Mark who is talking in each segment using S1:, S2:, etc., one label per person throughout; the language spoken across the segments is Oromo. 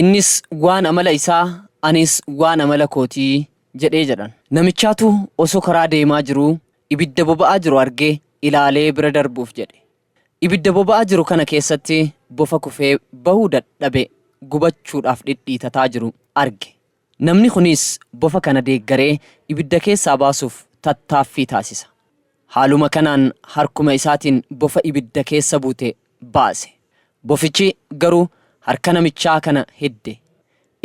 S1: innis waan amala isaa anis waan amala kootii jedhee jedhan. Namichaatu osoo karaa deemaa jiru ibidda boba'aa jiru argee ilaalee bira darbuuf jedhe. Ibidda boba'aa jiru kana keessatti bofa kufee bahuu dadhabe gubachuudhaaf dhidhiitataa jiru arge. Namni kunis bofa kana deeggaree ibidda keessaa baasuuf tattaaffii taasisa. Haaluma kanaan harkuma isaatiin bofa ibidda keessa buute baase. Bofichi garuu harka namichaa kana hidde.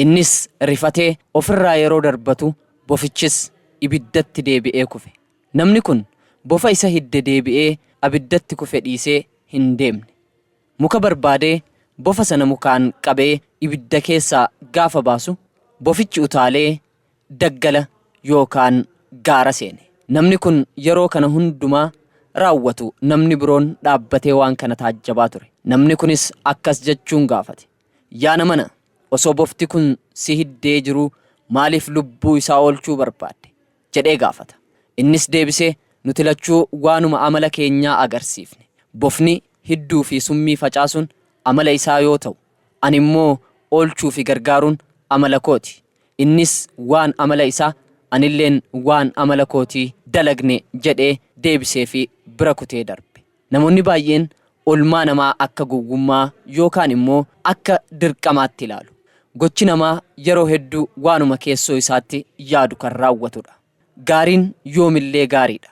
S1: Innis rifatee ofirraa yeroo darbatu bofichis ibiddatti deebi'ee kufe. Namni kun bofa isa hidde deebi'ee abiddatti kufe dhiisee hin deemne. Muka barbaadee bofa sana mukaan qabee ibidda keessaa gaafa baasu bofichi utaalee daggala yookaan gaara seene. Namni kun yeroo kana hundumaa raawwatu namni biroon dhaabbatee waan kana taajjabaa ture. Namni kunis akkas jechuun gaafate. Yaa namana, osoo bofti kun si hiddee jiru maaliif lubbuu isaa oolchuu barbaadde jedhee gaafata. Innis deebisee nuti lachuu waanuma amala keenyaa agarsiifne. Bofni hidduu fi summii facaasuun amala isaa yoo ta'u, ani immoo oolchuu fi gargaaruun amala kooti. Innis waan amala isaa, anilleen waan amala kootii dalagne jedhee deebisee fi bira kutee darbe. Namoonni baay'een olmaa namaa akka gowwummaa yookaan immoo akka dirqamaatti ilaalu. Gochi namaa yeroo hedduu waanuma keessoo isaatti yaadu kan raawwatudha. Gaariin yoomillee gaariidha.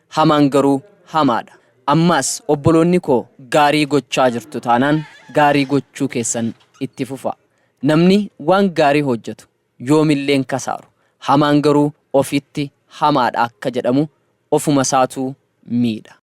S1: Hamaan garuu hamaadha. Ammaas obboloonni koo gaarii gochaa jirtu taanaan gaarii gochuu keessan itti fufa. Namni waan gaarii hojjetu yoomilleen kasaaru. Hamaan garuu ofitti hamaadha akka jedhamu ofuma isaatuu miidha.